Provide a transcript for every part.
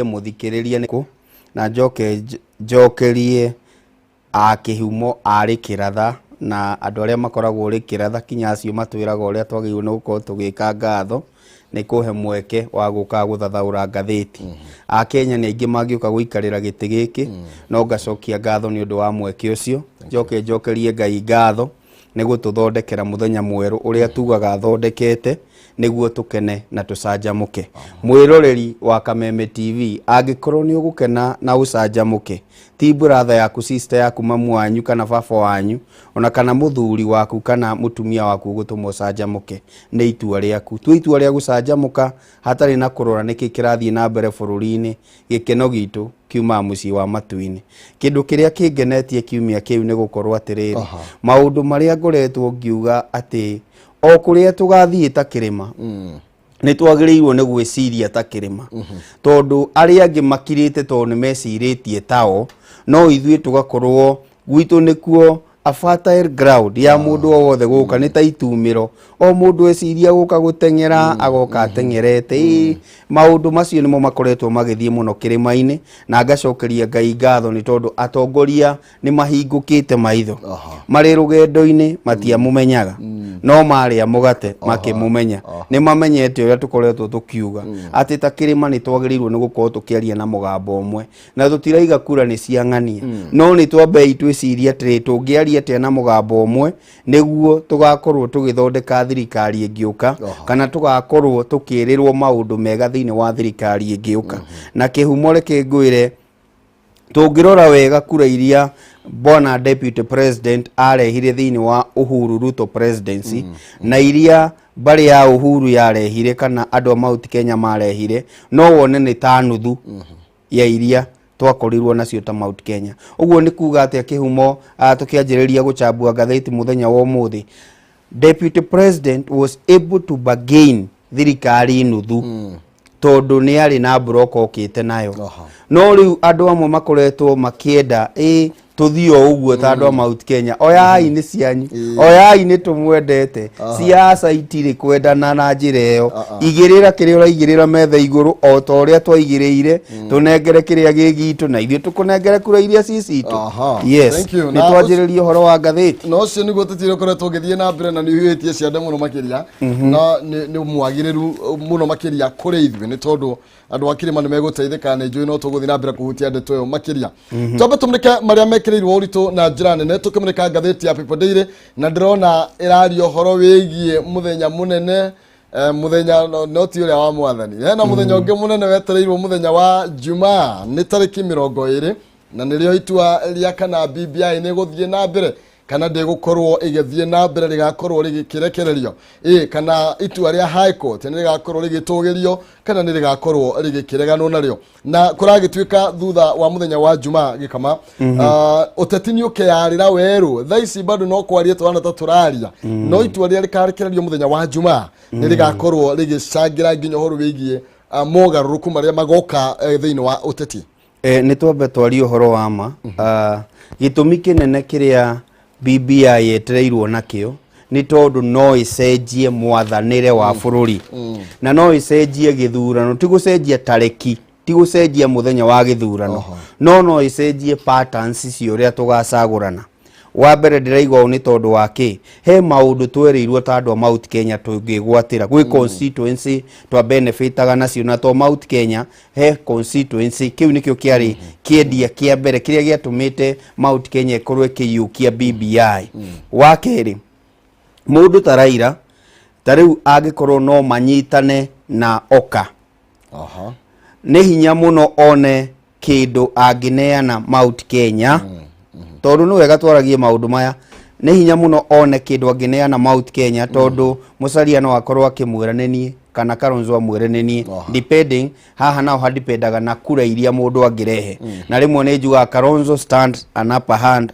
muthikiriria niko na njokerie akihumo ari kiratha na andu aria makoragwo ri kiratha kinya acio matwiraga uria twagirwo ni gukorwo tugika ngatho ni kuhe mweke wa guka guthathaura ngatheti Akenya ni aingi magiuka guikarira giti giki no ngacokia ngatho ni undu wa mweke ucio njokerie Ngai ngatho ni gututhondekera muthenya mweru uria tugaga thondekete niguo tukene na tucanjamuke mwiroreri wa Kameme TV angikorwo ni ugukena na ucanjamuke ti brother yaku sister yaku mamu wanyu kana baba wanyu ona kana muthuri waku kana mutumia waku gutuma ucanjamuke ni itua riaku tu itua ria gucanjamuka hatari na kurora niki kirathie na mbere bururi-ini gikeno gitu kiuma mucii wa matuini kindu kiria kingenetie kiumia kiu ni gukorwo atiriri maundu maria ngoretwo ngiuga ati o kuria tugathie ta kirima ni twagiriirwo ni gwiciria ta kirima tondu aria angi makirite to ni meciritie tao no ithue tugakorwo gwitu nikuo a fertile ground ya mundu wothe guka ni ta itumiro o mundu eciria guka gutengera agoka atengerete maundu macio nimo makoretwo magithie muno kirima-ini na ngacokeria Ngai ngatho ni tondu atongoria ni mahingukite maitho mari rugendo-ini matiamumenyaga no maria mugate makimumenya ni mamenyete uria tukoretwo tukiuga ati ta kirima ni twagirirwo ni gukorwo tukiaria na mugambo umwe na tutiraiga kura ni ciang'ania no ni twambe itwiciria atiri tungiaria atia na mugambo umwe niguo tugakorwo tugithondeka thirikari ingiuka kana tugakorwo tukirirwo maundu mega thiini wa thirikari ingiuka na kihumo reke ngwire tungirora wega kura iria Bwana Deputy President arehire thiini wa Uhuru Ruto presidency na iria bari ya Uhuru yarehire kana andu a Mount Kenya marehire no wone ni ta nuthu ya iria twakorirwo nacio ta Mount Kenya uguo ni kuga ati kihumo tukianjiriria guchambua ngatheti muthenya wa umuthi Deputy President was able to bargain thirikari nuthu tondu ni ari na broko okite nayo no riu andu amwe makoretwo makienda tuthio uguo ta andu a Mount Kenya oyai ni cianyu oyai ni tumwendete siasa itiri kwendana na njira iyo igirira kiria uraigirira metha iguru o ta uria twaigiriire tunengere kiria gigitu na ithio tukunengere kura iria cicitu yes ni twanjiririe horo wa ngatheti no cio niguo tutire koretwo ngithie na mbere na ni hiuhitie ciande muno makiria na ni mwagiriru muno makiria kuri ithwe ni tondu andu akirima ni meguteithika na njui no tuguthie na mbere kuhutia ndeto yo makiria twambe tumrike maria mekirirwo uritu na njira nene tukimrika ngatheti ya People Daily na ndirona irario horo wigie muthenya munene muthenya no ti uria wa mwathani na muthenya ungi munene wetereirwo muthenya wa Jumaa ni tariki 20 na nirio itua ria kana BBI ni guthie na mbere kana ndigukorwo igithie na mbere rigakorwo rigikirekererio kana itua ria High Court ni rigakorwo rigitugirio kana ni rigakorwo rigikireganwo nario na kuragituika thutha wa muthenya wa Jumaa gikama uteti ni ukeyarira weru thaici bado no kwaria twana ta turaria no itua ria rikarekererio muthenya wa Jumaa ni rigakorwo rigicangira nginya horo wigie mogaruruku maria magoka thiini wa uteti ni twambe twario horo wa ma gitumi kinene kiria BBI yetereirwo nakio ni tondu no icenjie mwathanire wa bururi na no icenjie githurano ti gucenjia tareki ti gucenjia muthenya wa githurano no icenjie patterns cio ria tugacagurana wa mbere ndiraigwa ni tondu wake he maundu twerirwo ta andu a Mount Kenya tungigwatira gwi constituency twa benefitaga nacio na to Mount Kenya he constituency kiu nikio kiari kiendia kia mbere kiria giatumite Mount Kenya ikorwe kiyukia BBI wa keri mundu ta Raila tariu agikorwo no manyitane na Oka ni hinya muno one kindu angineana Mount Kenya tondu no wega twaragie maundu maya ni hinya muno one kindu angineana Mount Kenya tondu mucaria no akorwo akimwiranenie kana Kalonzo amwiranenie depending haha nao hadipendaga na kura iria mundu angirehe na rimwe ni njuga Kalonzo stand an upper hand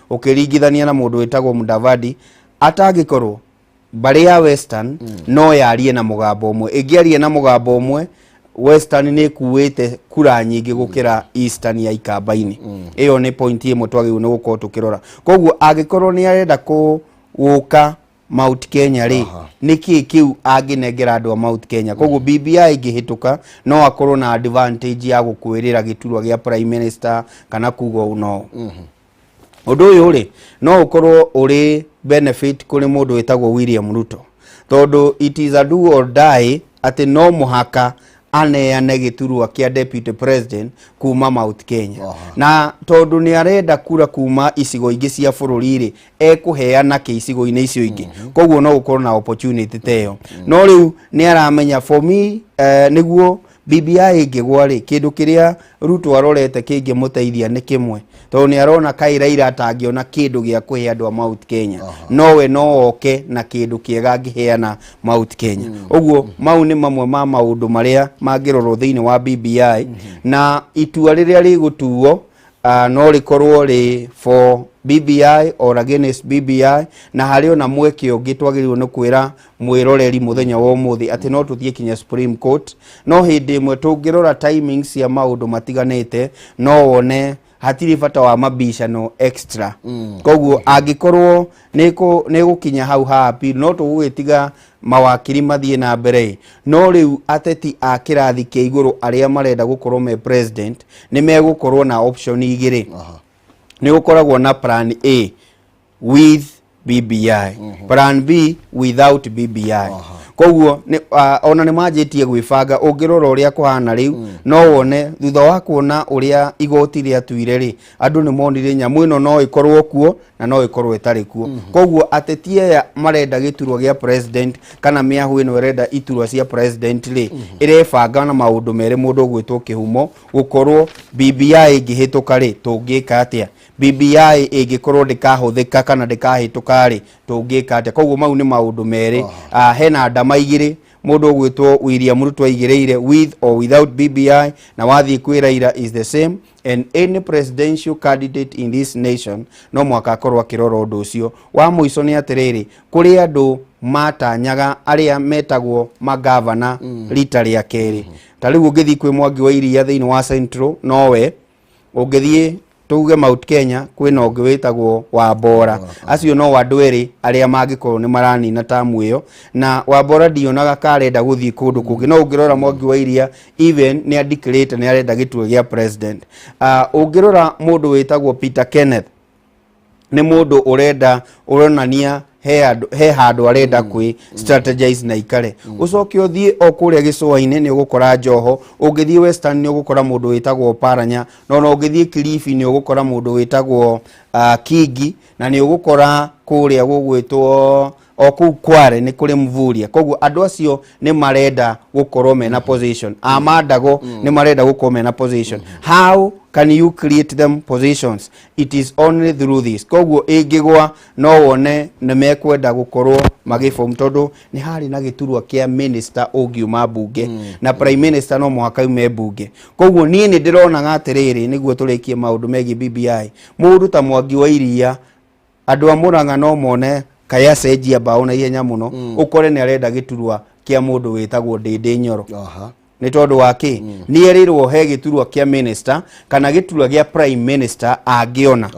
ukiringithania na mundu witagwo Mudavadi atagikorwo bari ya Western no yarie na mugambo umwe ingiarie na mugambo umwe Western ni kuwete kura nyingi gukira Eastern ya ikamba-ini iyo ni point imwe twagirwo ni gukorwo tukirora koguo agikorwo ni arenda guka Mount Kenya ri niki kiu anginengera andu a Mount Kenya koguo BBI ingihituka no akorwo na advantage ya gukwirira giturwa gia prime minister kana kugo no undu uyu ri no ukorwo uri benefit kuri mundu witagwo William Ruto tondu it is a do or die ati no muhaka aneane giturwa kia deputy president kuma Mount Kenya na tondu ni arenda kura kuma icigo ingi cia bururi ri ekuheana ke icigo ine icio ingi koguo no ukorwo na opportunity teyo no riu ni aramenya for me niguo BBI ingigwa ri kindu kiria Ruto arorete kingi muteithia ni kimwe tondu ni arona kai Raila atangiona kindu gia kuhe andu a Mount Kenya nowe no oke na kindu kiega angiheana Mount Kenya uguo mau ni mamwe ma maundu maria mangirorwo thiini wa BBI na itua riria rigutuo no rikorwo ri for BBI or against BBI na hari ona mweke ungi twagirirwo ni kwira mwiroreri muthenya wa umuthi ati no tuthie kinya Supreme Court no hindi imwe tungirora timings ya maundu matiganite no wone hatiri bata wa mabicano extra koguo angikorwo ni gukinya hau happy no tugwitiga mawakiri mathie na mbere no riu ateti a kirathi kia iguru aria marenda gukorwo me president ni megukorwo na option igiri ni gukoragwo na plan A with BBI plan B without BBI koguo ona ni majitie gwibanga ungirora uria kuhana riu no wone thutha wa kuona uria igoti ria tuire ri andu ni monire nyamu ino no ikorwo kuo na no ikorwo itari kuo koguo ateti ya marenda giturwa gia president kana miahu ino irenda iturwa cia president ri irebanga na maundu mere mundu gwitwo kihumo gukorwo BBI ingihituka ri tungika atia BBI ingikorwo ndikahuthika kana ndikahituka ri tungika atia koguo mau ni maundu mere hena ndama igiri mundu gwitwo William Ruto aigireire with or without BBI na wathi kwiraira is the same and any presidential candidate in this nation no mwaka akorwo akirora undu ucio wa muico ni atiriri kuri andu matanyaga aria metagwo magavana rita ria keri tariu ungithi kwi Mwangi wa Iria thiini wa Central nowe ungithie tuge Mount Kenya kwina ungi witagwo Wambora acio no andu eri aria mangikorwo ni maranina tamu iyo na Wambora ndionaga karenda guthii kundu kungi no ungirora Mwangi wa Iria even ni declare ni arenda giturwa gia president ungirora mundu witagwo Peter Kenneth ni mundu urenda uronania he handu arenda kwi strategize na ikare ucoke uthie okuria gicua-ine ni ugukora Njoho ungithie Western ni ugukora mundu witagwo Paranya no ungithie Kilifi ni ugukora mundu witagwo Kingi na ni ugukora kuria gugwitwo oku Kware ni kuri Mvuria koguo andu acio ni marenda gukorwo mena position Amandago ni marenda gukorwo mena position how can you create them positions it is only through this koguo ingigwa no wone ni mekwenda gukorwo magiform tondu ni hari na giturwa kia minister ungiuma bunge na prime minister no muhaka ume bunge koguo nie ni ndirona gatiriri niguo turikie maundu megi BBI mundu ta Mwangi wa Iria andu a Murang'a no mone kaya cenjia bao na ihenya muno ukore ni arenda giturwa kia mundu witagwo Ndindi Nyoro ni tondu waki ni erirwo he giturwa kia minister kana giturwa gia prime minister angiona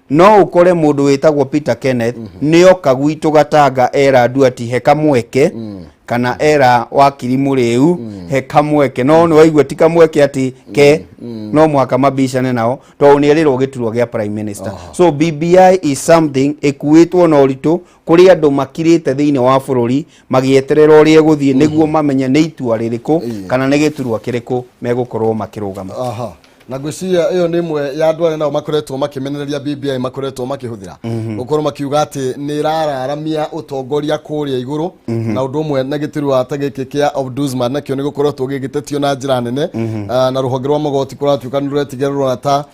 no ukore mundu witagwo Peter Kenneth ni oka gwitu Gatanga era duati heka mweke kana era wakiri muriu heka mweke no ni waigwa tika mweke ati ke no mwaka mabicane nao to ni erirwo giturwa gia prime minister so BBI is something ekuitwo no ritu kuri andu makirite thiini wa bururi magieterera uria guthie niguo mamenye ni itua ririku kana ni giturwa kiriku megukorwo makirugama na gwiciria iyo ni imwe ya andu nao makoretwo makimenereria BBI makoretwo makihuthira ukorwo makiuga ati ni irararamia utongoria kuria iguru na undu umwe na gitirwa ta giki kia Ombudsman nakio ni gukoretwo gigitetio na njira nene na ruhonge rwa magoti kuratuika ni ruretigererwo ta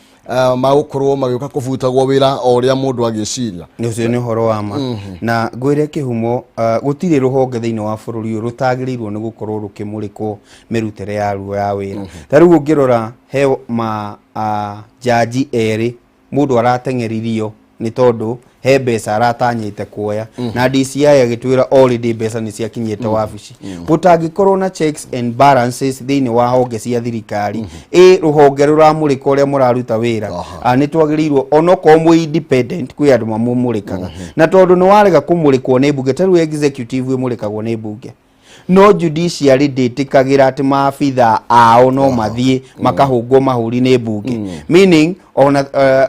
magukorwo magiuka kubutagwo wira o ria mundu agiciria ni ucio ni horo wa ma na ngwire kihumo gutire ruhonge thiini wa bururi rutagirirwo ni gukorwo rukimurikwo mirutere ya ruo ya wira tariu ungirora he ma jaji eri mundu aratengeririo ni tondu he mbeca aratanyite kuoya na DCI agitwira already mbeca ni ciakinyite wabici gutangikorwo na checks and balances thiini wa honge cia thirikari ruhonge ruramurika uria muraruta wira ni twagirirwo onoko mu independent kwi andu mamumurikaga na tondu ni warega kumurikwo ni bunge taru executive imurikagwo ni bunge no judiciary nditikagira ati maabitha ao no mathie makahungwo mahuri ni bunge meaning ona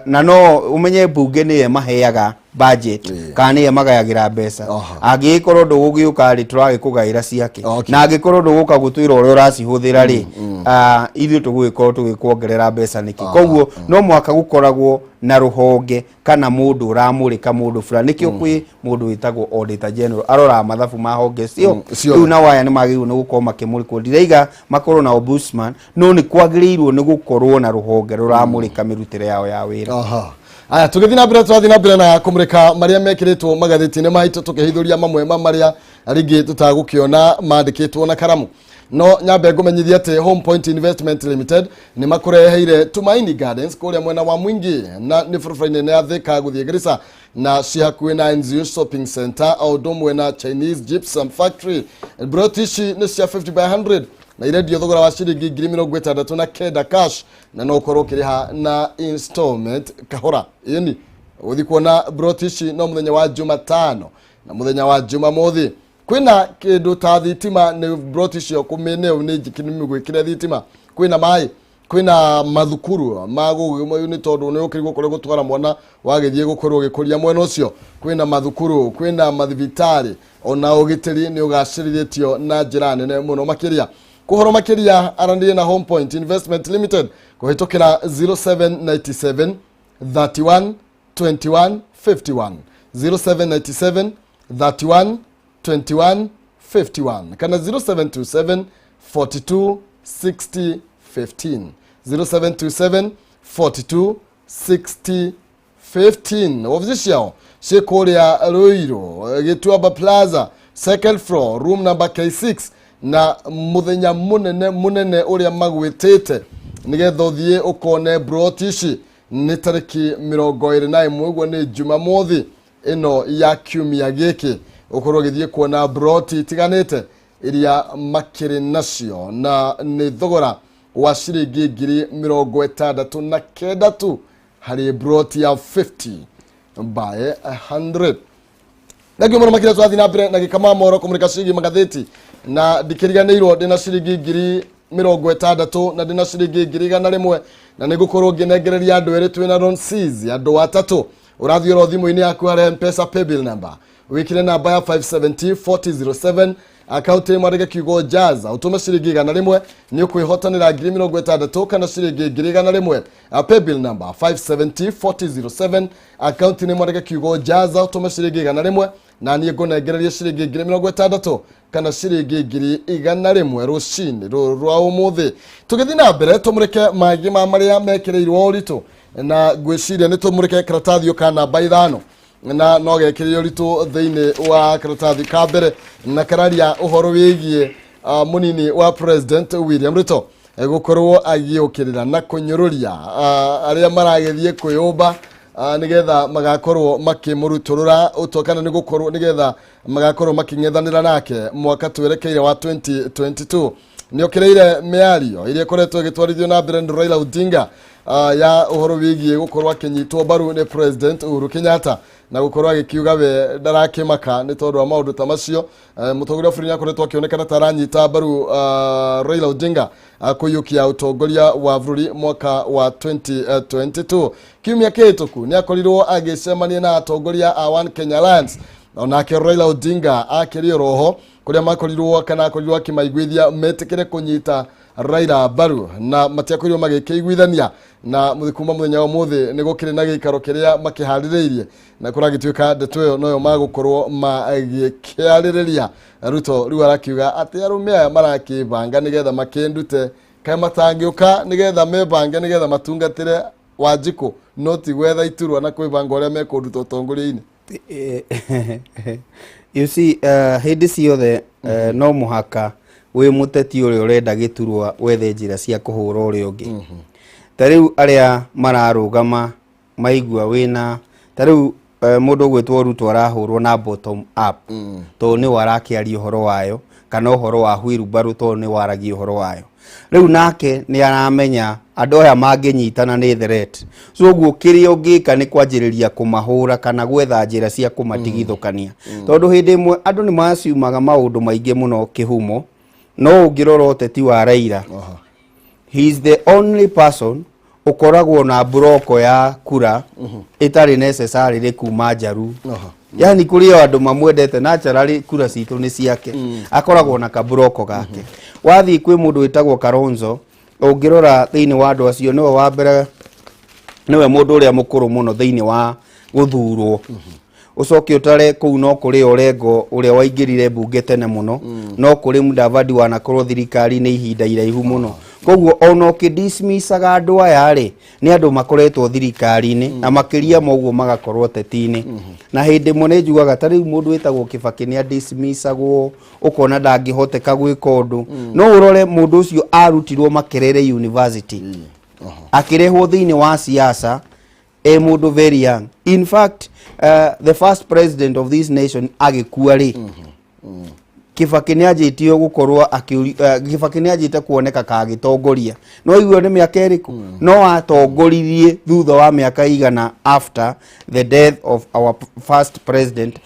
na no umenye bunge ni maheaga budget kana ni magayagira mbeca angikorwo ndugugiuka ri turagikugaira ciake na angikorwo nduguka gutwira uria uracihuthira ri ithu tugwikorwo tugikuongerera mbeca niki koguo no mwaka gukoragwo na ruhonge kana mundu uramurika mundu fulani nikio kwi mundu witagwo auditor general arora mathabu ma honge cio riu na waya ni magiru ni gukorwo makimurikwo ndireiga makorwo na ombudsman no ni kwagirirwo ni gukorwo na ruhonge ruramurika mirutire yao ya wira. Aya tugithina na mbere twathi na mbere na kumurika maria mekiritwo magatheti-ini maitũ tukihithuria mamwe maria aringi tutagukiona mandikitwo na karamu no nyambe ngumenyithia ati Home Point Investment Limited ni makureheire Tumaini Gardens kuria mwena wa Mwingi na ni furufaine ya Thika guthie Garissa na cihakuhi na NZU Shopping Center au domwe na Chinese Gypsum Factory brotishi ni cia 50 by 100 na iredio thogora wa ciringi 60 na kenda cash na no korwo kiriha na installment kahora yani uthi kuona brotishi no muthenya wa Jumatano na muthenya wa Jumamothi kwina kindu ta thitima ni brotishi yo kumene ni jikini migwikira thitima kwina mai kwina mathukuru mago ni tondu ni ukirigwo kure gutwara mwana wagithie gukorwo gikuria mwena ucio kwina mathukuru kwina mathibitari ona ugitiri ni ugacirithitio na njira nene muno makiria kuhoro makiria arandie na Home Point Investment Limited kuhitukira 0797 31 21 51 0797 31 21 51 kana 0727 42 60 15 0727 42 60 15 official Shekoria Ruiro Gituaba Plaza second floor room number K6 na muthenya munene uria magwitite nigetha uthie ukone brotishi ni tariki 21 gwo ni Jumamothi ino ya kiumia giki ukorwo githie kuona broti tiganite iria makiri nacio na ni thogora wa ciringi 69 tu hari broti ya 50 by 100 nagio muno makira twathi na mbere na gikama moro kumurika ciringi magatheti na dikiriganirwo ndina ciringi 60 na ndina ciringi 100 na nigukorwo nginengereria andu eri twina Ron Seas andu atatu urathio ro thimu-ini yaku hari M-Pesa paybill number wikire namba ya 570 4007 account imwarege kiugo jaza utume ciringi 100 ni ukwihotanira 60 kana ciringi 100 paybill number 570 4007 account ni mwarege kiugo jaza utume ciringi 100 na ni ngunengereria ciringi 60 kana ciringi 100 rucini rwa umuthi tugithi na mbere tumurike magi ma maria mekireirwo uritu na gwiciria ni tumurike karatathi kana namba 5 na no gekirio ritu thiini wa karatathi ka mbere na kararia uhoro wigie munini wa President William Ruto gukorwo agiukirira na kunyururia aria maragethie kuyumba nigetha magakorwo makimuruturura utokana ni gukorwo nigetha magakorwo making'ethanira nake mwaka twerekeire wa 2022 niokireire miario iria koretwo gitwarithio na mbere ni Raila Odinga ya uhoro wigie gukorwo akinyitwo baru ni President Uhuru Kenyatta na gukorwo agikiuga we ndarakimaka ni tondu wa maundu ta macio mutongoria bũrũri akoretwo akionekana taranyita baru Raila Odinga kuyukia utongoria wa bũrũri mwaka wa 2022 kiumia kihituku ni akorirwo agicemania na atongoria a One Kenya Alliance onake Raila Odinga akirio roho kuria makorirwo kana akorirwo akimaiguithia metikire kunyita Raila baru na matiakorirwo magikiguithania na muthikuma muthenya wa muthi ni gukire na gikaro kiria makihaririirie na kuragituika ndeto yo noyo magukorwo magikiaririria Ruto riu arakiuga ati arume aya marakibanga nigetha makendute kai matangiuka nigetha mebange nigetha matungatire Wanjiku noti gwetha iturwa na kwibanga uria mekunduta utongoria-ini. You see hindi ciothe no muhaka wi muteti uri urenda giturwa wethe njira cia kuhura uri ungi tariu aria mararugama maigua wina tariu mundu gwitwo Ruto arahurwo na bottom up to ni warakiaria uhoro wayo kana uhoro wa Wheelbarrow to ni waragia uhoro wayo riu nake ni aramenya andu aya manginyitana ni threat so guo kiria ungika ni kwanjiriria kumahura kana gwetha njira cia kumatigithukania tondu hindi imwe andu ni maciumaga maundu maingi muno kihumo no ungirora uteti wa Raila he is the only person ukoragwo na broko ya kura itari necessary kuma Njaru yani kuri andu mamwendete naturally kura citu ni ciake akoragwo na kabroko gake wathi kwi mundu witagwo Kalonzo ungirora thiini wa andu acio niwe wa mbere niwe mundu uria mukuru muno thiini wa guthurwo ucoke utare kuu no kuri Orengo uria waingirire bunge tene muno no kuri Mudavadi wanakorwo thirikari ni ihinda iraihu muno koguo ono kidismissaga andu aya ri ni andu makoretwo thirikari-ini na makiria moguo magakorwo tetini na hindi mone njugaga tari mundu witagwo Kibaki ni dismissagwo ukona ndangihoteka gwika undu no urore mundu ucio arutirwo Makerere University akirehwo thiini wa siasa mundu very young in fact the first president of this nation agikua ri Kibaki ni ajitio gukorwo Kibaki ni ajite kuoneka kagitongoria no igwe ni miaka iriku no atongoririe thutha wa miaka igana after the death of our first president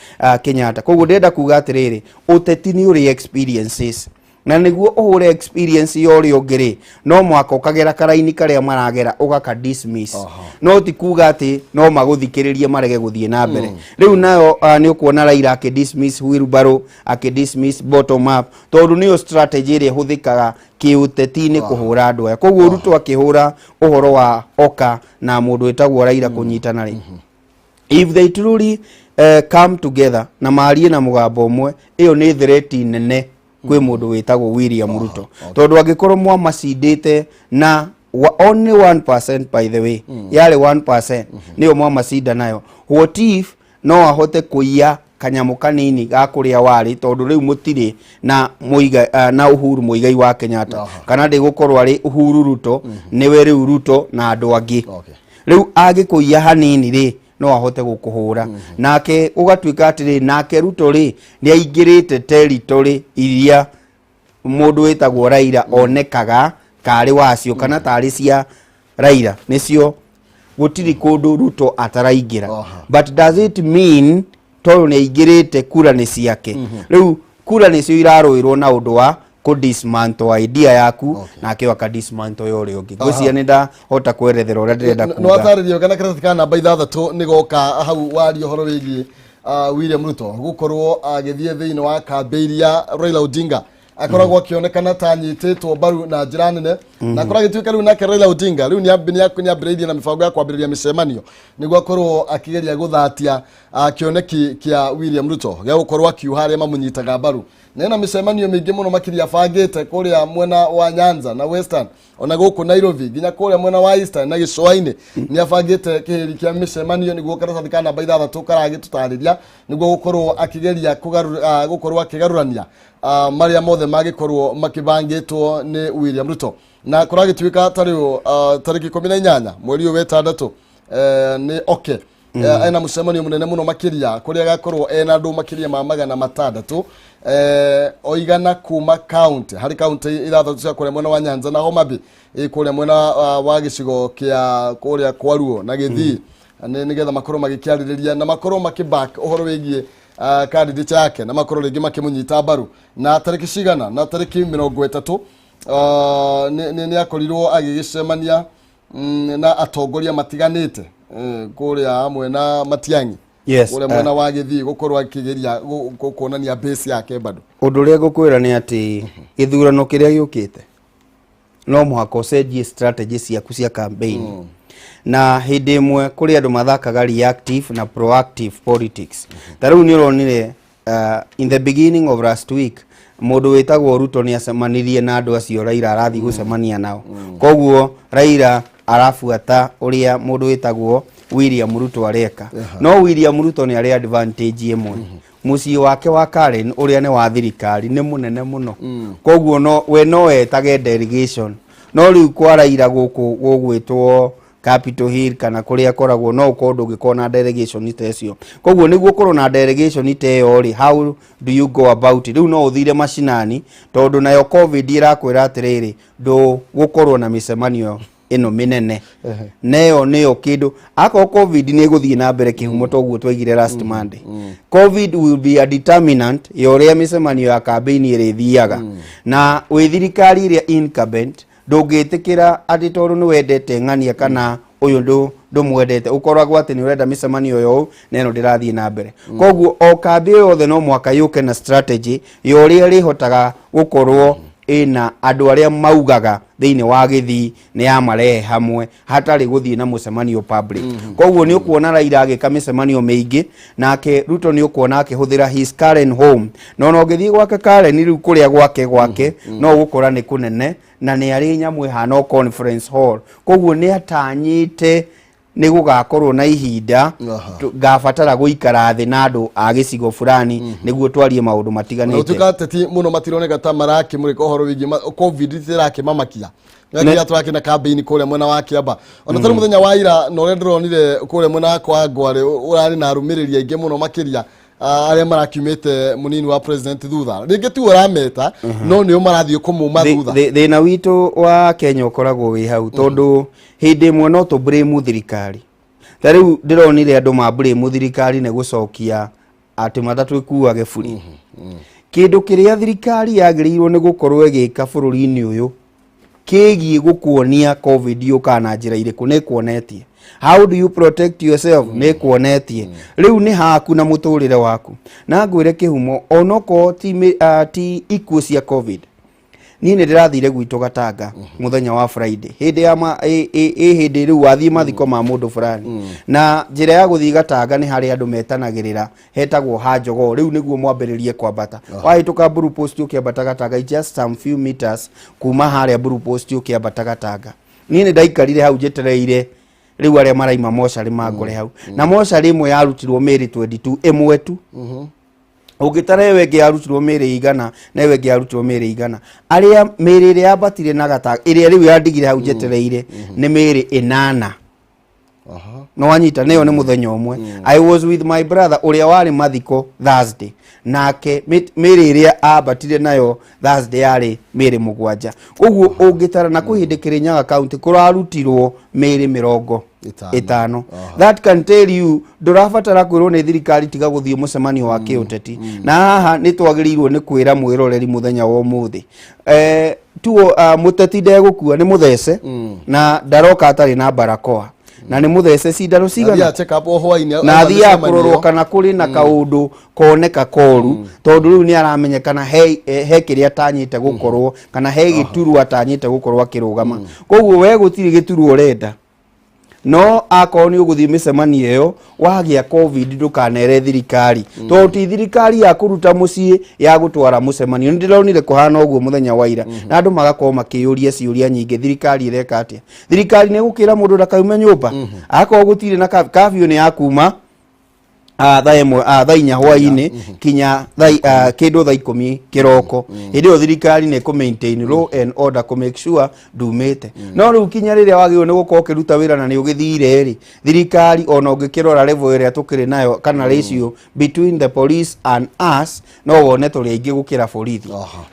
Kenyatta koguo ndenda kuga atiriri uteti ni uri experiences na niguo uhure experience yori ongiri no mwaka ukagera karaini karia maragera ugaka dismiss no ti kuga ati no maguthikiririe marege guthie na mbere riu nayo ni ukuona Raila ake dismiss Wheelbarrow ake dismiss bottom up tondu niyo strategy iri huthikaga kiuteti-ini kuhura andu aya koguo Ruto akihura uhoro wa oka na mundu witagwo Raila kunyitana ri if they truly come together na marie na mugambo umwe iyo ni threat nene kwi mundu witagwo William Ruto tondu angikorwo mwamacindite na only 1% by the way yale 1% niyo mwamacinda nayo what if no ahote kuiya kanyamu kanini ga kuria wari tondu riu mutiri na muiga na Uhuru muigai wa Kenyatta kana ndigukorwo ari Uhuru Ruto niwe riu Ruto na andu angi riu agikuiya hanini ri no ahote gukuhura nake ugatuika atiri nake Ruto ri ni aingirite territory iria mundu witagwo Raila onekaga kari wacio kana tari cia Raila nicio gutiri kundu Ruto ataraingira but does it mean toyo ni aingirite kura ni ciake riu kura nicio iraruirwo na undu wa kudismantle idea yaku na kiwa ka dismantle yori ungi gwisia ni nda hota kwerethera uria ndirenda kuga no ataririo kana kirathika namba 6 ni goka hau wari horo wigi William Ruto gukorwo agithie thiini wa campaign ya Raila Odinga akoragwo akionekana tanyititwo baru na njira nene na akoragwo agituika riu nake Raila Odinga riu ni ambiriria na mibango ya kwambiriria micemanio niguo akorwo akigeria guthatia kioneki kia William Ruto gya gukorwo akiuha aria mamunyitaga baru nena micemanio mingi muno makiria bangite kuria mwena wa Nyanza na Western ona guku Nairobi ginya kuria mwena wa Eastern na Gicua-ini ni abangite kihiri kia micemanio niguo karatathi kana namba 6 karagitutariria niguo gukorwo akigeria gukorwo akigarurania maria mothe magikorwo makibangitwo ni William Ruto na kuragituika tariki 18 mweri wa 6 ni okay ena mucemanio munene muno makiria kuria gakorwo ena andu makiria ma 600 oigana kuma county hari county ithathatu cia kuria mwena wa Nyanza na Homa Bay kuria mwena wa gicigo kia kuria Kwaruo na Githii nigetha makorwo magikiaririria na makorwo makiback uhoro wigie candidate yake na makorwo ringi makimunyita baru na tariki cigana na tariki 30 ni akorirwo agigicemania na atongoria matiganite kuria hamwe na Matiang'i kuria mwena wa Githii gukorwo akigeria kuonania base yake bado undu ria gukwira ni ati githurano kiria giukite no muhaka ucenjie strategy ciaku cia campaign na hindi imwe kuri andu mathakaga reactive na proactive politics tariu ni uronire in the beginning of last week mundu witagwo Ruto ni acemanirie na andu acio Raila arathi gucemania nao koguo Raila arafuata uria mundu witagwo William Ruto areka no William Ruto ni ari advantage imwe mucii wake wa Karen uria ni wa thirikari ni munene muno koguo no we no etage delegation no riu kwa Raila guku gugwitwo Capitol Hill kana kuria koragwo no ukorwo ngikona delegation tecio koguo niguo korwo na delegation teyo how do you go about it riu no uthire mashinani tondu nayo covid irakwira atiriri ndu gukorwo na micemanio ino minene neyo neyo kindu ako covid ni guthie na mbere kihumo toguo twaigire last Monday covid will be a determinant yoria micemanio ya campaign irithiaga na withirikari iria incumbent ndungitikira ati tondu ni wendete ng'ania kana uyu ndumwendete ukoragwo ati ni urenda micemanio yo neno ndirathie na mbere koguo o kambi yothe no mwaka yuke na strategy yoria rihotaga gukorwo ina andu aria maugaga thiini wa Githii ni amarehe hamwe hatari guthie na mucemanio public koguo ni ukuona Raila agika micemanio meingi nake Ruto ni ukuona akihuthira his current home no ngithii gwake Karen riu kuria gwake no gukora ni kunene na ni ari nyamwe hano conference hall koguo ni atanyite ni gugakorwo na ihinda gabatara guikara thi na andu a gicigo fulani niguo twarie maundu matiganite utukateti muno matironeka ta maraki muri kohoro wigi covid tirake mamakia ngaki atwake na campaign kule mwena wa Kiamba ona tari muthenya wa ira no rendronire kule mwena kwa Ngware urari na arumiriria inge muno makiria aria marakiumite munini wa president thutha ringi tu urameta no ni marathie kumuma thutha thina witu wa Kenya ukoragwo wi hau tondu hindi imwe no to blame thirikari tariu ndironire andu ma blame thirikari ne gucokia ati matatu ikuage buri kindu kiria thirikari yagirirwo ni gukorwo igika bururi-ini uyu kigie gukuonia covid yukana njira iriku ne kuonetie how do you protect yourself ne kuonetie riu ni haku na muturire waku na ngwire kihumo onoko ti ikuo cia covid ni ndirathire gwitu Gatanga muthenya wa Friday hindi ya hindi riu wathie mathiko ma mundu fulani na njira ya guthii Gatanga ni hari andu metanagirira hetagwo Hanjogo riu niguo mwambiririe kwambata wahituka Blue Post ukiambata Gatanga just some few meters kuma haria Blue Post ukiambata Gatanga ni ndaikarire hau jetereire riu aria maraima moshari magore hau na moshari imwe yarutirwo meri 22 imwe tu ugitara ewe ngiarutirwo meri igana na ewe ngiarutirwo meri igana aria meri ire yabatire na Gatanga iria riu yandigire hau jetereire ni meri 8 no wanyita neyo ni muthenya umwe I was with my brother uria wari mathiko Thursday nake meri iria abatire nayo Thursday yari meri 7 uguo ungitara na kuhindikire Nyaga county kurarutirwo meri 50 that can tell you ndurabatara kwirwo ni thirikari tiga guthie mucemanio wa kiuteti na haha ni twagirirwo ni kwira mwiroreri muthenya wa umuthi tuo muteti ndegukua ni muthece na ndaroka atari na barakoa na ni muthece cindano cigana na thia kurorwo kana kuri na kaundu koneka koru tondu riu ni aramenyekana he kiria atanyite gukorwo kana he gituru atanyite gukorwo akirugama koguo we gutiri gituru urenda no akoni uguthie micemanio iyo wagia covid ndukanere thirikari tondu ti thirikari ya kuruta mucii ya gutwara mucemanio ndironire kuhana uguo muthenya wa ira na andu magakorwo makiyuria ciuria nyingi thirikari ireka atia thirikari ni gukira mundu ndakaume nyumba akoo gutire na kafyu ni yakuma thaa inya hwaini kinya kindu thaa 10 kiroko idio thirikari ne ku maintain law and order ku make sure ndumite no riu kinya riria wagirwo ni gukorwo kiruta wira na ni ugithire ri thirikari ona ungikirora level iria tukiri nayo kana ratio between the police and us no wone turi aingi gukira borithi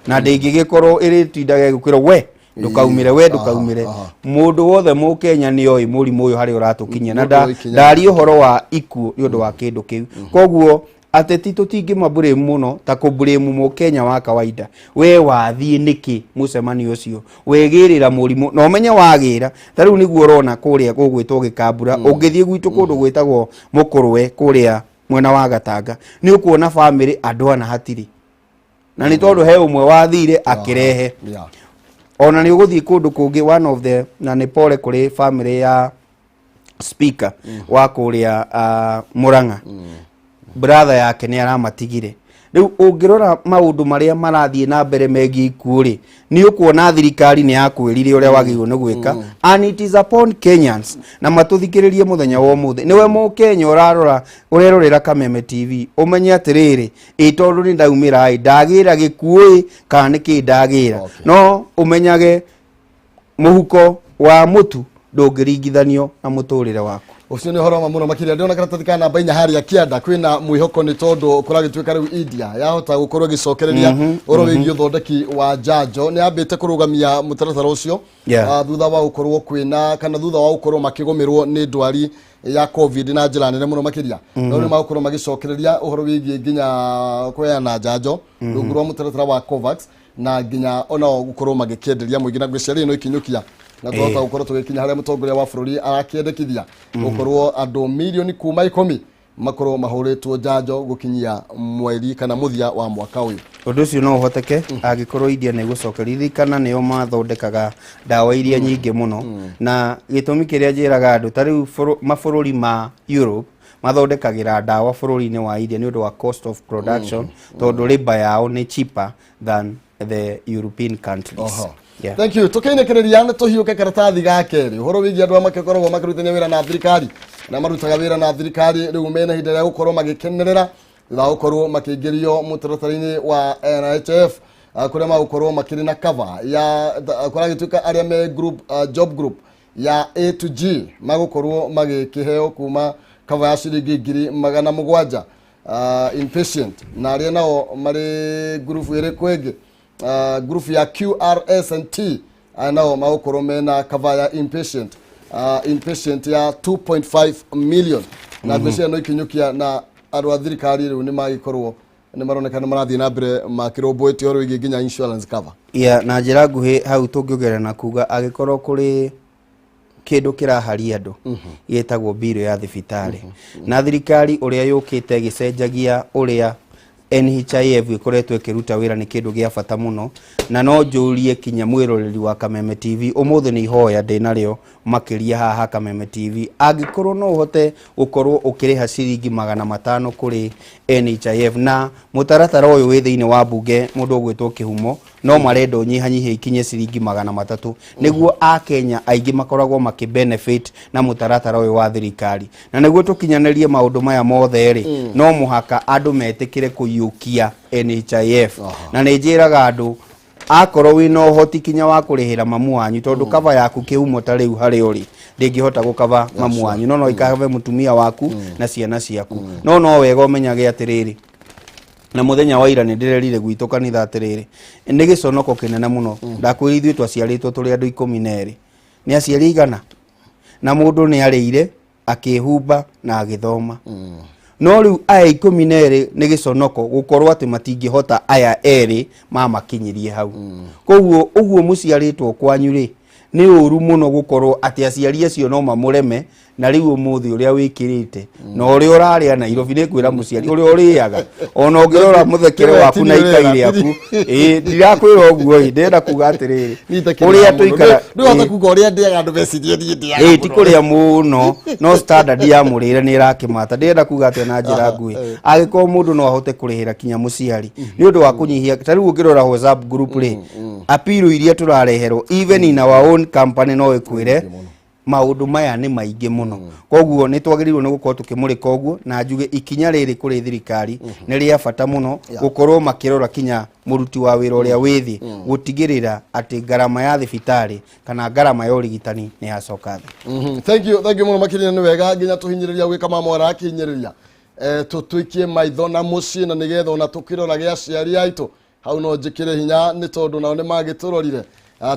na ndingigikorwo iritindage gukira we ndukaumire we ndukaumire mundu wothe mu Kenya ni oi murimu uyu hari uratukinya na ndari uhoro wa ikuo ni undu wa kindu kiu koguo ateti tutingi mabure muno ta kuburemu mu Kenya wa kawaida we wathie niki mucemanio ucio wegirira murimu no menye wagira tariu niguo urona kuria gugwitwo Gikambura ungithie gwitu kundu gwitagwo Mukurwe kuria mwena wa Gatanga ni ukuona family andu ana hatiri na ni tondu he umwe wathire akirehe ona ni uguthie kundu kungi one of the na ni pole kuri family ya speaker wa kuria Muranga brother yake ni aramatigire riu ungirora maundu maria marathie na mbere megi ikuuri ni ukuona thirikari ni yakwirire uria wagirwo ni gwika and it is upon Kenyans na matuthikiririe muthenya wa umuthi niwe mu Kenya urerorera Kameme TV umenye atiriri itondu ni ndaumira ndagira gikuui kana niki ndagira no umenyage muhuko wa mutu ndũngĩringithanio na mũtũrĩre waku. Ucio ni horo muno makiria ndiona karatathi kana namba 4 haria kianda kwina mwihoko ni tondu kuragituika riu India yahota gukorwo gicokereria oro wigi uthondeki wa njanjo ni ambite kurugamia mutaratara ucio thutha wa gukorwo kwina kana thutha wa gukorwo makigomerwo ni ndwari ya covid na njira nene muno makiria no ni magukorwo magicokereria uhoro wigi nginya kuyana njanjo rungu rwa mutaratara wa Covax na nginya ona gukorwo magikenderia muigi na gwiciria no ikinyukia na twahota gukorwo tugikinya haria mutongoria wa bururi arakiendekithia gukorwo andu milioni kuma 10 makorwo mahuritwo njanjo gukinyia mweri kana muthia wa mwaka uyu. Undu ucio no uhoteke agikorwo India ni gucokeririkana nio mathondekaga dawa iria nyingi muno na gitumi kiria njiraga andu tari mabururi ma Europe mathondekagira dawa bururi-ini wa India ni undu wa cost of production tondu labor yao ni cheaper than the European countries. Yeah. Thank you. Tukine kereria na tuhiuke karatathi ga keri. Uhoro wigi andu amakikorwo makirutania wira na thirikari na marutaga wira na thirikari riu mena hinda ya gukorwo magikenerera la gukorwo makiingirio mutaratara-ini wa NHF kuria magukorwo makiri na cover ya kuria gituika aria me group job group ya A to G magukorwo magikiheo kuma cover ya ciringi 700 inpatient na aria nao mari group ire kwege group ya QRS and T nao magukorwo mena cover ya inpatient ya 2.5 million na mbeca no ikinyukia na andu a thirikari riu ni magikorwo ni maroneka ni marathie na mbere makiromboete oro igi nginya insurance cover na njira nguhi hau tungiongerera na kuga agikorwo kuri kindu kirahari andu yetagwo biro ya thibitari na thirikari uria yukite gicenjagia uria NHIF ikoretwo ikiruta wira ni kindu gia bata muno na no njurie kinya mwiroreri wa Kameme TV umuthi ni ihoya ndina rio makiria haha Kameme TV agikorwo no uhote gukorwo ukiriha ciringi 500 kuri NHIF na mutaratara uyu wi thiini wa bunge mundu ugwitwo Kihumo no marendo nyihanyihia ikinye ciringi 300 niguo a Kenya aingi makoragwo makibenefit na mutaratara uyu wa thirikari na niguo tukinyanirie maundu maya mothe ri no muhaka andu metikire kuyukia NHIF na ninjiraga andu akorwo wina uhoti kinya wa kurihira mamu wanyu tondu cover yaku Kihumo ta riu hari uri ndingihota gukava mamu wanyu no ikave mutumia waku na ciana ciaku no wega umenyage atiriri na muthenya wa ira ni ndirerire gwitu kanitha atiriri ni giconoko kinene muno ndakwira ithuĩ twaciaritwo turi andu 12 ni aciari igana na mundu ni arĩire akihumba na agithoma no riu aya 12 ni giconoko gukorwo ati matingihota aya eri mamakinyirie hau koguo uguo muciaritwo kwanyu ri ni uru muno gukorwo ati aciari acio no mamureme na riu umuthi uria wikirite na uria uraria Nairobi ni kwira muciari uria uriaga ona ungirora muthekere waku na ikaire yaku ndirakwira uguo ndenda kuga atiriri uria tuikara nduhota kuga uria ndiaga andu mecirie ndiaga ti kuria muno no standard ya murire ni irakimata ndenda kuga ati na njira ngui agikorwo mundu no ahote kurihira kinya muciari ni undu wa kunyihia tariu ungirora WhatsApp group ri appeal iria turareherwo even in our own company no ikwire maundu maya ni maingi muno koguo ni twagirirwo ni gukorwo tukimurika uguo na njuge ikinya riri kuri thirikari ni ria bata muno gukorwo makirora kinya muruti wa wira uria withi gutigirira ati garama ya thibitari kana garama ya urigitani ni yacoka thi. Thank you muno makirina ni wega nginya tuhinyiriria gwika mamora akihinyiriria tutuikie maitho na mucii na nigetha ona tukirora gia ciari aitu hau no njikire hinya ni tondu nao ni magiturorire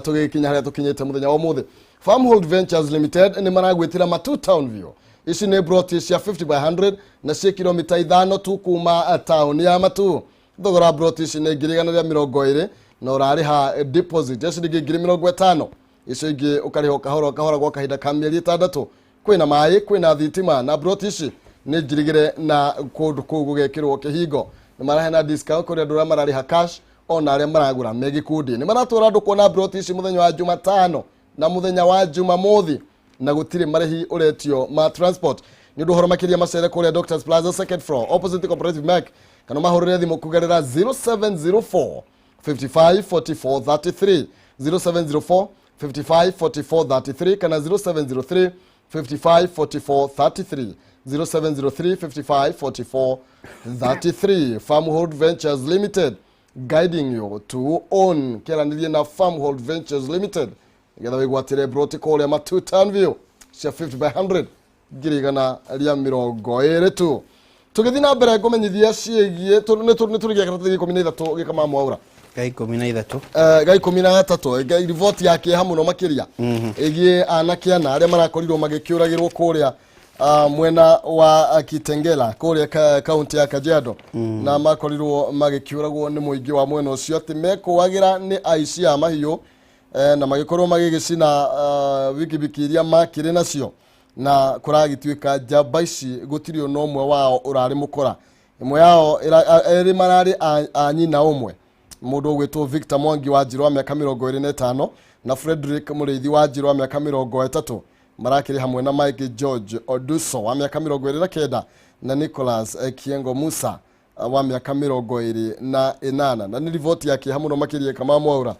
tugikinya haria tukinyite muthenya wa muthi. Farmhold Ventures Limited ni maragwitira Matu Town View. Ici ni broti cia 50 by 100 na cia kilomita 5 tu kuma town ya Matu. Thogora broti ici ni 120 na urariha deposit ya ciringi 50. Ici ingi ukariho kahora gwa kahinda ka mieri 6. Kwina mai, kwina thitima na broti ici ni njirigire na kundu kugekirwo kihingo. Ni marahena discount kuri andu marariha cash ona aria maragura megikundi. Ni maratura andu kuona broti ici muthenya wa Jumatano na muthenya wa Jumamothi na gutire marehi uretio ma transport ni ndu horo makiria macere kuri Doctors Plaza second floor opposite Cooperative Bank kana mahorere thimu kugerera 0704 55 44 33 0704 55 44 33 kana 0703 55 44 33 0703 55 44 33. Farmhold Ventures Limited guiding you to own. Kera nilie na Farmhold Ventures Limited getha wigwatire broti kuria Matutanville cia 50 by 100 girigana ria mirongo iri tu tugithi na mbere ngumenyithia ciegie ni turigia karatathi 13 gikama mwaura gai 13 gai 13 gai report yake hamuno makiria igie anakiana aria marakorirwo magikiuragirwo kuria mwena wa Kitengela kuria kaunti ya Kajiado na makorirwo magikiuragwo ni muingi wa mwena ucio ati mekuagira ni aici a mahiu na magikorwo magigicina wikibiki iria makire nacio na kuragituika jamba ici gutirio no mwe wao urari mukora imwe yao eri marari anyina umwe mundu gwitwo Victor Mwangi wa Njiro wa miaka 25 na Frederick Mureithi wa Njiro wa miaka 30 marakiri hamwe na Mike George Oduso wa miaka 29 na Nicholas Kiengo Musa wa miaka 28 na ni rivoti yake hamuno makiria kama mwaura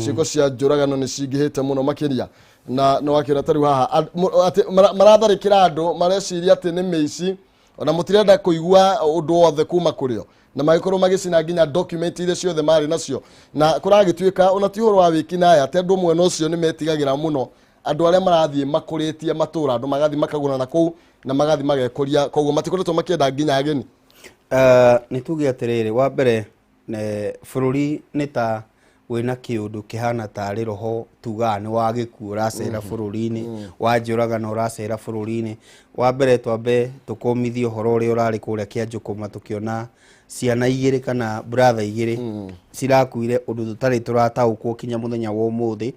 ciko cia njuragano ni cingihite muno makiria na no wakira tari haha maratharikira andu mareciria ati ni meici ona mutirenda kuigua undu wothe kuma kurio na magikorwo magicina nginya document ile ciothe mari nacio na kuragituika ona ti horo wa wiki naya ati andu mwena ucio ni metigagira muno andu aria marathie makuritie matura andu magathi makaguna na kou na magathi magekoria koguo matikoretwo makienda nginya ageni ni tuge atiriri wa mbere ne bururi ni ta wina kiundu kihana tari roho tuga ni wagikuo racera bururi-ini wanjuragano racera bururi-ini wa mbere twambe tukomithio horo uri urari kuria kianjukuma tukiona ciana igiri kana brother igiri cirakuire undu tutari turataukwo kinya muthenya wa umuthi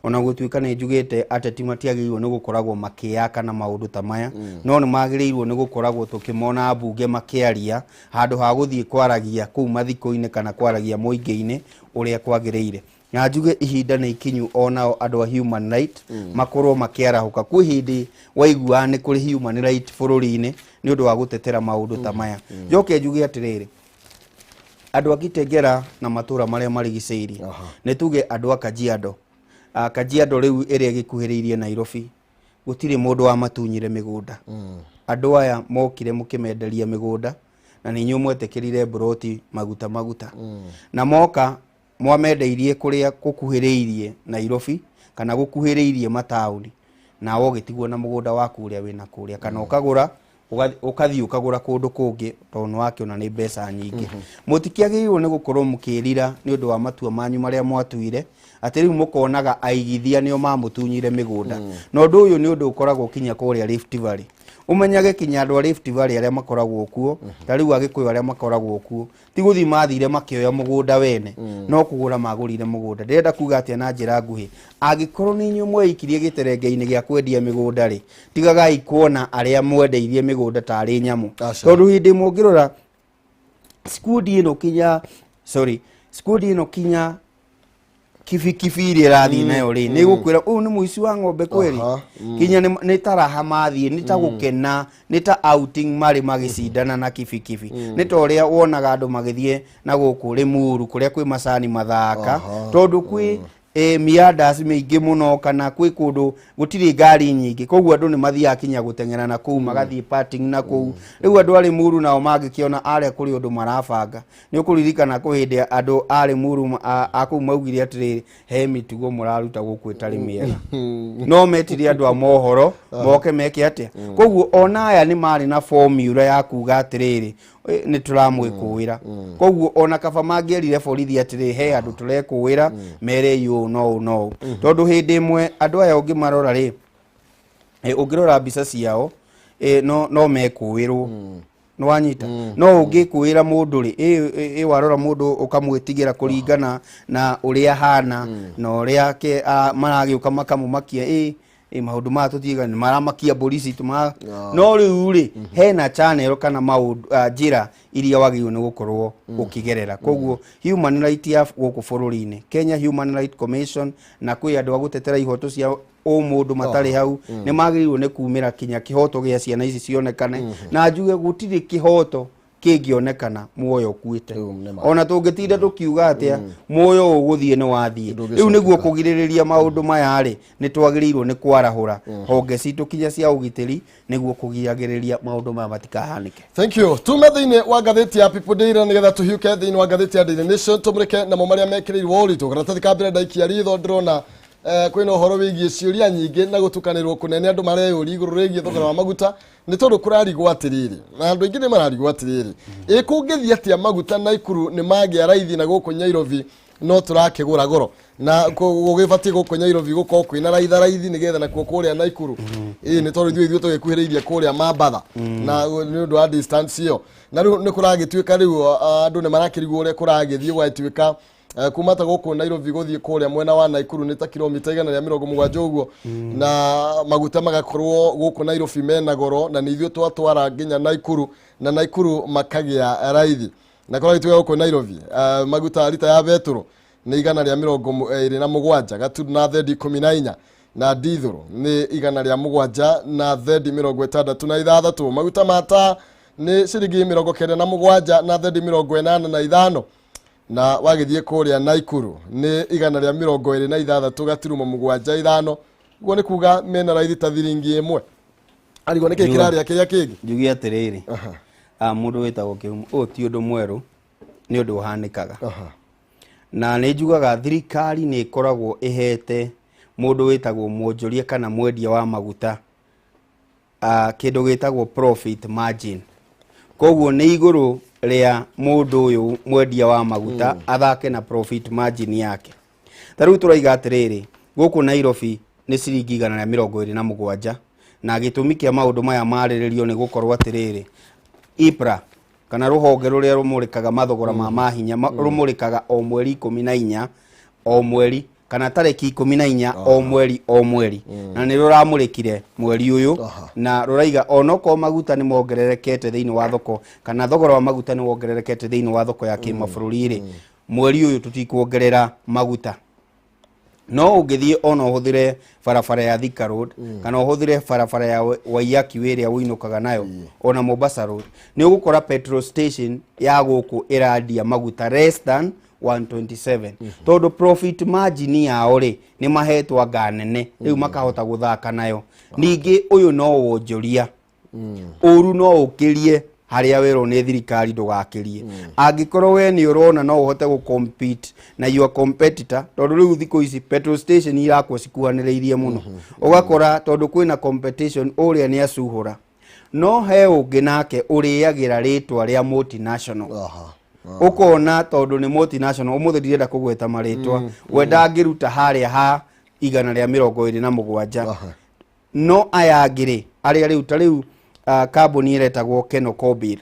ona gutuika ni njugite ateti matiagirwo ni gukoragwo makiyaka na maundu ta maya no ni magirirwo ni gukoragwo tukimona bunge makiaria handu ha guthie kwaragia kuu mathiko-ini kana kwaragia muingi-ini uria kwagirire na njuge ihinda ni ikinyu onao andu a human right makorwo makiarahuka kwi hindi waigua ni kuri human right bururi-ini ni undu wa gutetera maundu ta maya njoke njuge atiriri andu a Kitengela na matura maria marigiceirie ni tuge andu a Kajiado Kajiado riu iria gikuhiriirie Nairobi gutire mundu wa matunyire migunda andu aya mokire mukimenderia migunda na ni nyu mwetekirire broti maguta na moka mwamendeirie kuria gukuhiriirie Nairobi kana gukuhiriirie matauni na wogitigwo na mugunda waku uria wina kuria kana ukagura ukathi ukagura kundu kungi tondu wakiona ni mbeca nyingi mutikiagirwo ni gukorwo mukirira ni undu wa matua manyu maria mwatuire ati riu mukonaga aigithia nio mamutunyire migunda no undu uyu ni undu ukoragwo kinya kuria Rift Valley umenyage kinya andu a Rift Valley aria makoragwo kuo ta riu agikuyu aria makoragwo kuo ti guthi mathire makioya mugunda wene no kugura magurire mugunda ndirenda kuga ati na njira nguhi agikorwo ni nyu mweikirie giterenge-ini gia kwendia migunda ri tigagai kuona aria mwendeirie migunda tari nyamu tondu hindi mungirora skudi ino kinya kibikibi iria rathi nayo ri ni gukwira uyu ni muici wa ng'ombe kweri kinya ni taraha mathie ni ta gukena ni ta outing mari magicindana na kibikibi ni ta uria wonaga andu magithie na guku Limuru kuria kwi macani mathaka tondu kwi miadas mingi muno kana kwi kundu gutiri ngari nyingi koguo andu ni mathia kinya guteng'era na kuu magathie parting na kuu riu andu ari Limuru nao magikiona aria kuri undu marabanga ni ukuririkana kuhindi andu ari Limuru aku maugire atiriri he mitugo muraruta guku itari miega no metiri andu a mohoro moke meke atia koguo ona aya ni mari na formula ya kuga atiriri ni turamwikuira koguo ona kaba mangierire borithi atiri he andu turekuira mere yu no tondu hindi imwe andu aya ungimarora ri ungirora mbica ciao no mekuirwo no wanyita no ungikuira mundu ri warora mundu ukamwitigira kuringana na uria hana na uria ke maragiuka makamumakia maundu ma tutiga ni maramakia polisi tuma no riu ri hena channel kana maundu njira iria wagirwo ni gukorwo ukigerera koguo human right ya guku bururi-ini Kenya Human Right Commission na kwi andu agutetera ihoto cia mundu matari hau ni magirwo ni kumira kinya kihoto gia ciana ici cionekane na njuge gutiri kihoto kingionekana muoyo ukuite ona tungitinda tukiuga atia muoyo uguthie ni wathie riu niguo kugiririria maundu maya ri ni twagirirwo ni kwarahura honge citu kinya cia ugitiri niguo kugiragiriria maundu maya matikahanike. Thank you. Tume thiini wa ngatheti ya People Daily nigetha tuhiuke thiini wa ngatheti ya Daily Nation tumurike na mo maria mekirirwo uritu karatathi ka mbere ndaikia ritho ndirona kwina uhoro wigie ciuria nyingi na gutukanirwo kunene andu mareyuri iguru rigie thogora wa maguta ni tondu kurarigwo atiriri na andu ingi ni mararigwo atiriri ikungithia atia maguta Naikuru ni magia raithi na guku Nyairobi no turakigura goro na gugibati guku Nyairobi guko kwina raithi nigetha na kuria Naikuru ni tondu ithuĩ tugikuhiriirie kuria Mambatha na ni undu wa distance iyo na riu ni kuragituika riu andu ni marakirigwo uria kuragithie gwatuika kumata guku Nairobi guthie kuria mwena wa Naikuru ni ta kilomita 170 uguo na maguta magakorwo guku Nairobi mena goro na ni ithuĩ twatwara nginya Naikuru na Naikuru makagia raithi na kora gituga guku Nairobi maguta lita ya betro ni 127 gatudu na thedi 14 na dithuru ni 107 na thedi 66 maguta mata ni ciringi 97 na thedi 85 na wagithie kuria Naikuru ni 126 gaturumo 75 guo ni kuga mena raithi ta thiringi imwe arigo niki kiraria kiria kingi njugi atiriri mundu witagwo kihumo o ti undu mweru ni undu uhanikaga na ni njugaga thirikari ni ikoragwo ihete mundu witagwo mwonjoria kana mwendia wa maguta kindu gitagwo profit margin koguo ni iguru ria mundu uyu mwendia wa maguta athake na profit margin yake tariu turaiga atiriri guku Nairobi ni ciringi 127 na gitumi kia maundu maya mariririo ni gukorwo atiriri IPRA kana ruhonge ruria rumurikaga mathogora ma mahinya rumurikaga o mweri 14 o mweri kana tareki 14 o mweri na ni ruramurikire mweri uyu na ruraiga onoko maguta ni mongererekete thiini wa thoko kana thogora wa maguta ni wongererekete thiini wa thoko ya kimabũrũri mweri uyu tutikuongerera maguta no ungithie ona uhuthire barabara ya Thika Road kana uhuthire barabara ya Waiyaki ĩrĩa uinukaga nayo ona Mombasa Road ni ugukora petrol station ya guku iradia maguta less than 127 tondu profit margin yao ri ni mahetwa nganene riu makahota guthaka nayo ningi uyu no wonjoria uru no ukirie haria wero ni thirikari ndugakirie angikorwo we ni urona no uhote gu compete na your competitor tondu riu thiko ici petrol station irakwo cikuhaniriirie muno ugakora tondu kwina competition uria ni acuhura no he ungi nake uriagira ritwa ria multinational ukona tondu ni multinational umuthe ndirenda kugweta maritwa wenda ngiruta haria ha 127 no ayagire aria riu ta riu carbon iretagwo Kenocobil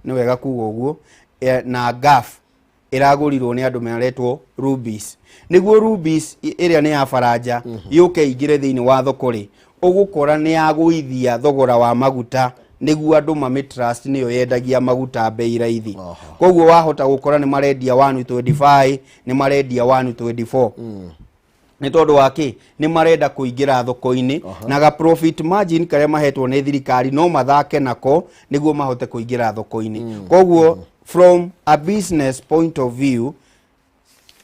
ni wega kuga uguo na gaf iragurirwo ni andu meretwo Rubis niguo Rubis iria ni ya Faranja yuke igire thiini wa thoko ri ugukora ni aguithia thogora wa maguta niguo andu mamitrust niyo yendagia maguta bei raithi koguo wahota gukora ni marendia 125 ni marendia 124 ni tondu wake ni marenda kuingira thoko-ini na ga profit margin karia mahetwo ni thirikari no mathake nako niguo mahote kuingira thoko-ini koguo from a business point of view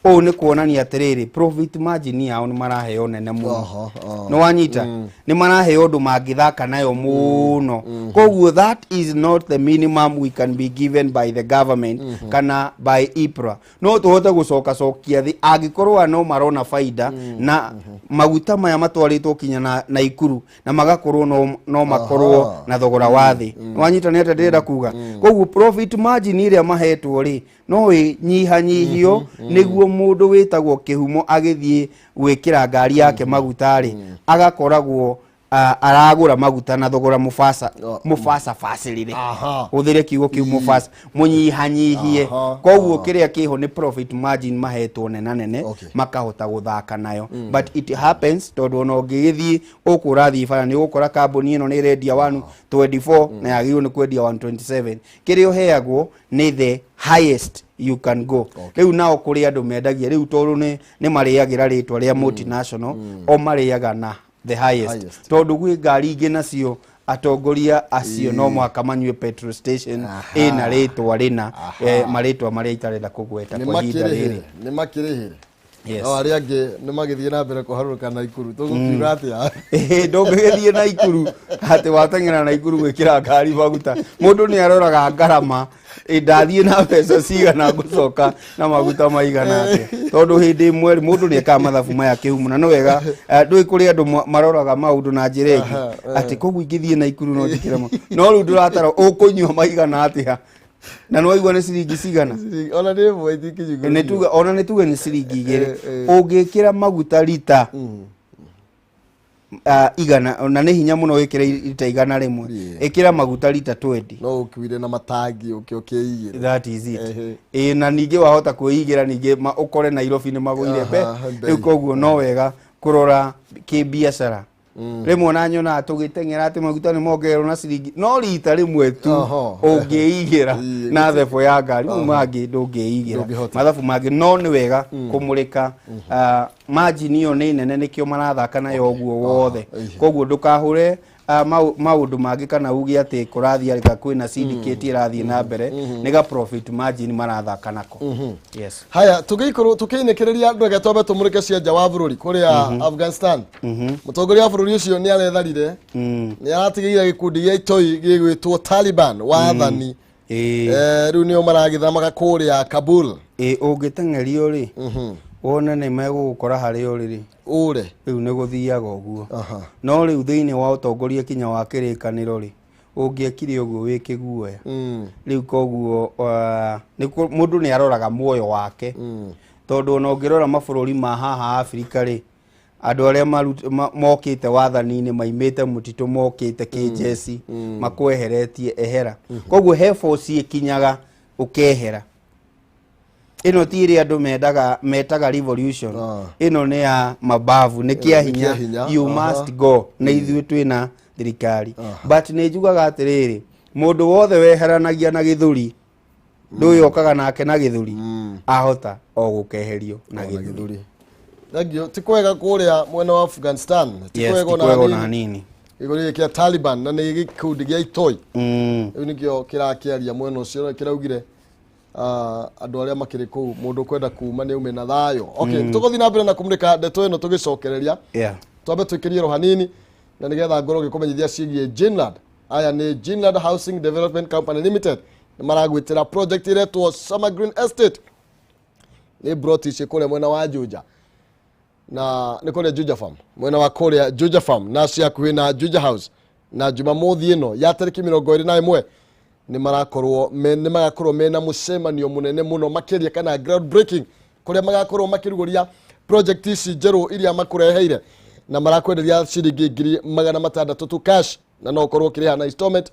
o ni kuonania atiriri profit margin yao ni maraheo nene muno no wanyita ni maraheo ndu mangithaka nayo muno koguo that is not the minimum we can be given by the government kana by IPRA no tuhote gucoka cokia thi angikorwo no marona faida na maguta maya matwaritwo kinya na Naikuru na magakorwo no makorwo na thogora wa thi wanyita ni atirira kuga koguo profit margin iria mahetwo ri no nyihanyihio niguo mundu witagwo kihumo agithie gwikira ngari yake maguta ri agakoragwo aragura maguta na thogora mufasa facility uthire kiugo kiu mufasa munyihanyihie koguo kiria kiho ni profit margin mahetwo nene makahota guthaka nayo but it happens tondu no ngithie ukurathi bara ni ukora kambuni ino ni redia 124 na yagirwo ni kwendia 127 kiria uheagwo ni the highest you can go riu nao kuri andu mendagia riu tondu ni mariagira ritwa ria multinational o mariaga na the highest tondu gwi ngari ingi nacio atongoria acio no mwaka manyue petrol station ina ritwa rina maritwa maria itarenda kugweta kwa hinda riri ni makirihire Yes. Aria ange nĩ magĩthiĩ na mbere kũharũrũka Naikuru tũgũkiuga atĩa? Ndũngĩgĩthiĩ Naikuru atĩ wateng'era Naikuru gwĩkĩra ngari maguta. Mũndũ nĩ aroraga ngarama ndathiĩ na mbeca cigana ngũcoka na maguta maigana atĩa. Tondũ hĩndĩ ĩmwe mũndũ nĩ ekaga mathabu maya kĩhumo na no wega ndũĩ kũrĩ andũ maroraga maũndũ na njĩra ĩngĩ atĩ koguo ingĩthiĩ Naikuru no njĩkĩre no rĩu ndũratara ũkũnyua maigana atĩa. Na no igwa nĩ ciringi cigana ona nĩ ĩmwe itingĩnyuga nĩ tuga ona nĩ tuga nĩ ciringi igĩrĩ ũngĩkĩra maguta lita igana ona nĩ hinya mũno wĩkĩre lita igana rĩmwe ĩkĩra maguta lita 20 no ũkuire na matangi ũkĩigĩra. That is it. Na ningĩ wahota kwĩigĩra ningĩ ũkore Nairobi nĩ magũire rĩu koguo no wega kũrora kĩbiacara. Rĩmwe na nyona tũgĩteng'era atĩ maguta nĩ mongererwo na ciringi no rita rĩmwe tu ũngĩigĩra na thebo ya ngari mangĩ ndũngĩigĩra mathabu mangĩ no nĩ wega kũmũrĩka margin ĩyo nĩ nene nĩkĩo marathaka nayo ũguo wothe koguo ndũkahũre maũndũ mangĩ kana uge atĩ kũrathiĩ arĩka kwĩna syndicate ĩrathiĩ na mbere nĩ ga profit margin marathaka nako. Yes. Haya tũgĩikorwo tũkĩinĩkĩrĩria andũ age twambe tũmũrĩke cia nja wa bũrũri kũrĩa Afghanistan. Mũtongoria wa bũrũri ũcio nĩ aretharire nĩ aratigĩire gĩkundi gĩa itoi gĩgwĩtwo Taliban wathani rĩu nĩo maragĩthamaga kũrĩa Kabul. Ũngĩteng'erio rĩ wona nĩ megũgũkora harĩa ũrĩ ũre rĩu nĩ gũthiaga ũguo no rĩu thĩinĩ wa ũtongoria kinya wa kĩrĩkanĩro rĩ ũngĩekire ũguo wĩ kĩguoya rĩu koguo mũndũ nĩ aroraga muoyo wake tondũ ona ũngĩrora mabũrũri ma haha Afrika rĩ andũ arĩa mokĩte wathani-inĩ maimĩte mũtitũ mokĩte kĩjeci makweheretie ehera koguo he force ĩkinyaga ũkehera. Ino ti ĩrĩa andũ metaga revolution ino nĩ ya mabavu nĩ kĩa hinya you must go na ithuĩ twĩna thirikari but nĩ njugaga atĩrĩrĩ mũndũ wothe weheranagia na gĩthũri ndũyokaga nake na gĩthũri ahota o gũkeherio na gĩthũri. Thagio ti kwega kũrĩa mwena wa Afghanistan ti kwega ona hanini gĩkundi kĩa Taliban na nĩ gĩkundi gĩa itoi rĩu nĩkĩo kĩrakĩaria mwena ũcio kĩraugire andũ arĩa makĩrĩ kũu mũndũ kwenda kuma nĩ ume na thayũ. Okay tũgũthiĩ na mbere na kũmũrĩka ndeto ĩno tũgĩcokereria twambe twĩkĩrie ro hanini na nĩgetha ngorwo gĩkũmenyithia ciĩgiĩ Jinland. Aya nĩ Jinland Housing Development Company Limited nĩ maragwĩtĩra project ĩretwo Summer Green Estate nĩ brought ici kũrĩa mwena wa Juja na nĩ kũrĩa Juja Farm mwena wa kũrĩa Juja Farm na cia hakuhĩ na Juja House na Jumamothi ĩno ya tarĩki 21 nĩ magakorwo mena mũcemanio mũnene mũno makĩria kana ground breaking kũrĩa magakorwo makĩrugũria project ici njerũ iria makũreheire na marakwenderia ciringi 600,000 tu cash na no korwo kĩrĩha na installment